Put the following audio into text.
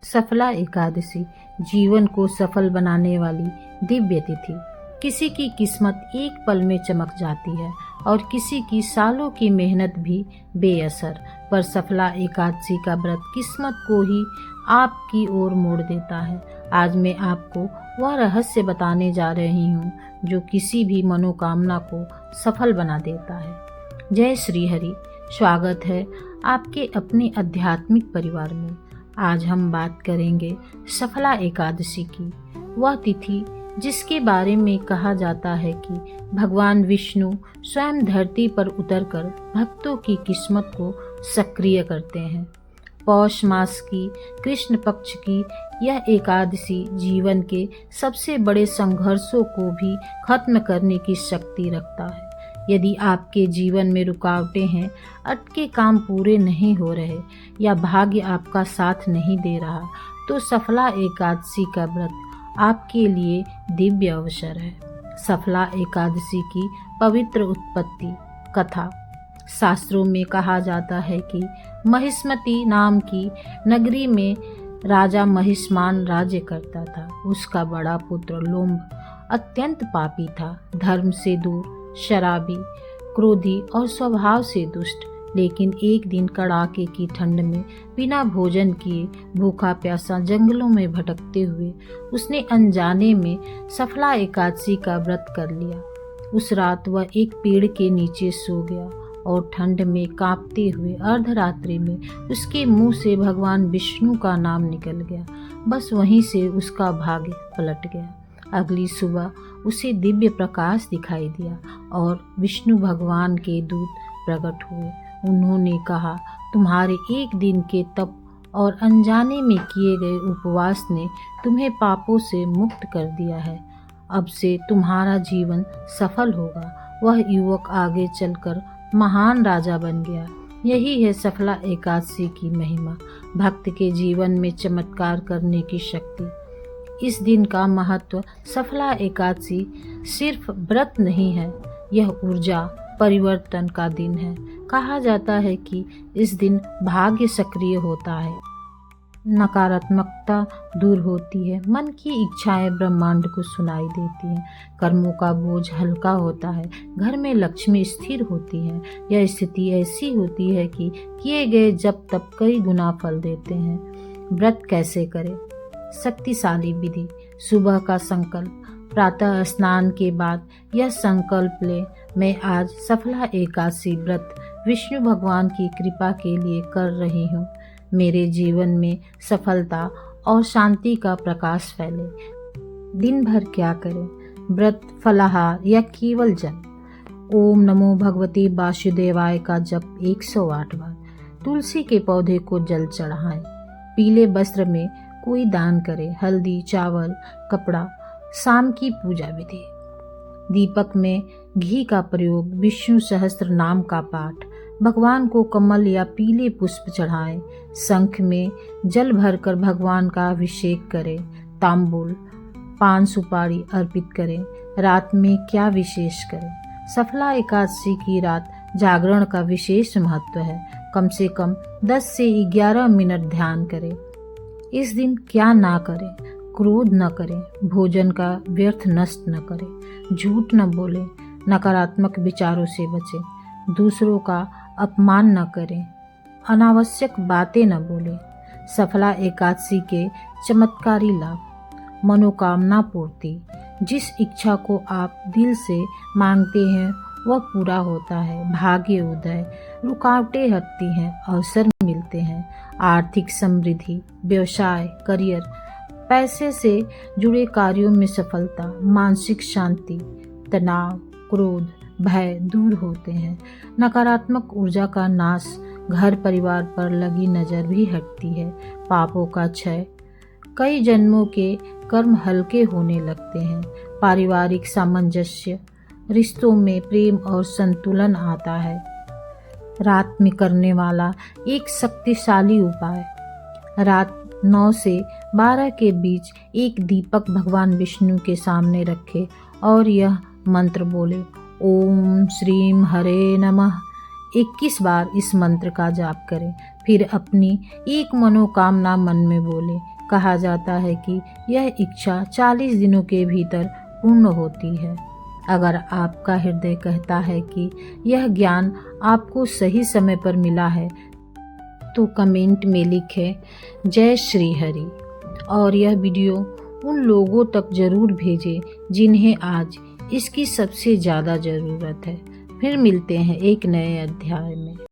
सफला एकादशी जीवन को सफल बनाने वाली दिव्य तिथि। किसी की किस्मत एक पल में चमक जाती है और किसी की सालों की मेहनत भी बेअसर, पर सफला एकादशी का व्रत किस्मत को ही आपकी ओर मोड़ देता है। आज मैं आपको वह रहस्य बताने जा रही हूँ जो किसी भी मनोकामना को सफल बना देता है। जय श्री हरि, स्वागत है आपके अपने आध्यात्मिक परिवार में। आज हम बात करेंगे सफला एकादशी की, वह तिथि जिसके बारे में कहा जाता है कि भगवान विष्णु स्वयं धरती पर उतरकर भक्तों की किस्मत को सक्रिय करते हैं। पौष मास की कृष्ण पक्ष की यह एकादशी जीवन के सबसे बड़े संघर्षों को भी खत्म करने की शक्ति रखता है। यदि आपके जीवन में रुकावटें हैं, अटके काम पूरे नहीं हो रहे या भाग्य आपका साथ नहीं दे रहा, तो सफला एकादशी का व्रत आपके लिए दिव्य अवसर है। सफला एकादशी की पवित्र उत्पत्ति कथा। शास्त्रों में कहा जाता है कि महिष्मती नाम की नगरी में राजा महिष्मान राज्य करता था। उसका बड़ा पुत्र लोम्ब अत्यंत पापी था, धर्म से दूर, शराबी, क्रोधी और स्वभाव से दुष्ट। लेकिन एक दिन कड़ाके की ठंड में बिना भोजन किए भूखा प्यासा जंगलों में भटकते हुए उसने अनजाने में सफला एकादशी का व्रत कर लिया। उस रात वह एक पेड़ के नीचे सो गया और ठंड में कांपते हुए अर्धरात्रि में उसके मुंह से भगवान विष्णु का नाम निकल गया। बस वहीं से उसका भाग्य पलट गया। अगली सुबह उसे दिव्य प्रकाश दिखाई दिया और विष्णु भगवान के दूत प्रकट हुए। उन्होंने कहा, तुम्हारे एक दिन के तप और अनजाने में किए गए उपवास ने तुम्हें पापों से मुक्त कर दिया है। अब से तुम्हारा जीवन सफल होगा। वह युवक आगे चलकर महान राजा बन गया। यही है सफला एकादशी की महिमा, भक्त के जीवन में चमत्कार करने की शक्ति। इस दिन का महत्व, सफला एकादशी सिर्फ व्रत नहीं है, यह ऊर्जा परिवर्तन का दिन है। कहा जाता है कि इस दिन भाग्य सक्रिय होता है, नकारात्मकता दूर होती है, मन की इच्छाएं ब्रह्मांड को सुनाई देती हैं, कर्मों का बोझ हल्का होता है, घर में लक्ष्मी स्थिर होती है। यह स्थिति ऐसी होती है कि किए गए जप तप कई गुना फल देते हैं। व्रत कैसे करें? शक्तिशाली विधि। सुबह का संकल्प। प्रातः स्नान के बाद यह संकल्प ले, मैं आज सफला एकादशी व्रत विष्णु भगवान की कृपा के लिए कर रही हूँ। मेरे जीवन में सफलता और शांति का प्रकाश फैले। दिन भर क्या करें? व्रत, फलाहार या केवल जप। ओम नमो भगवती वासुदेवाय का जप 108 बार। तुलसी के पौधे को जल चढ़ाएं। पीले वस्त्र में कोई दान करे। हल्दी, चावल, कपड़ा। शाम की पूजा विधि। दीपक में घी का प्रयोग। विष्णु सहस्त्र नाम का पाठ। भगवान को कमल या पीले पुष्प चढ़ाएं। शंख में जल भरकर भगवान का अभिषेक करें। तांबूल, पान सुपारी अर्पित करें। रात में क्या विशेष करें? सफला एकादशी की रात जागरण का विशेष महत्व है। कम से कम 10 से 11 मिनट ध्यान करें। इस दिन क्या ना करें? क्रोध न करें, भोजन का व्यर्थ नष्ट न करें, झूठ न बोलें, नकारात्मक विचारों से बचें, दूसरों का अपमान न करें, अनावश्यक बातें न बोलें। सफला एकादशी के चमत्कारी लाभ। मनोकामना पूर्ति। जिस इच्छा को आप दिल से मांगते हैं वह पूरा होता है। भाग्य उदय। रुकावटें हटती हैं, अवसर मिलते हैं। आर्थिक समृद्धि। व्यवसाय, करियर, पैसे से जुड़े कार्यों में सफलता। मानसिक शांति। तनाव, क्रोध, भय दूर होते हैं। नकारात्मक ऊर्जा का नाश। घर परिवार पर लगी नजर भी हटती है। पापों का क्षय। कई जन्मों के कर्म हल्के होने लगते हैं। पारिवारिक सामंजस्य। रिश्तों में प्रेम और संतुलन आता है। रात में करने वाला एक शक्तिशाली उपाय। रात 9 से 12 के बीच एक दीपक भगवान विष्णु के सामने रखें और यह मंत्र बोले, ओम श्रीम हरे नमः। 21 बार इस मंत्र का जाप करें। फिर अपनी एक मनोकामना मन में बोले। कहा जाता है कि यह इच्छा 40 दिनों के भीतर पूर्ण होती है। अगर आपका हृदय कहता है कि यह ज्ञान आपको सही समय पर मिला है तो कमेंट में लिखें जय श्री हरि और यह वीडियो उन लोगों तक जरूर भेजें जिन्हें आज इसकी सबसे ज़्यादा ज़रूरत है। फिर मिलते हैं एक नए अध्याय में।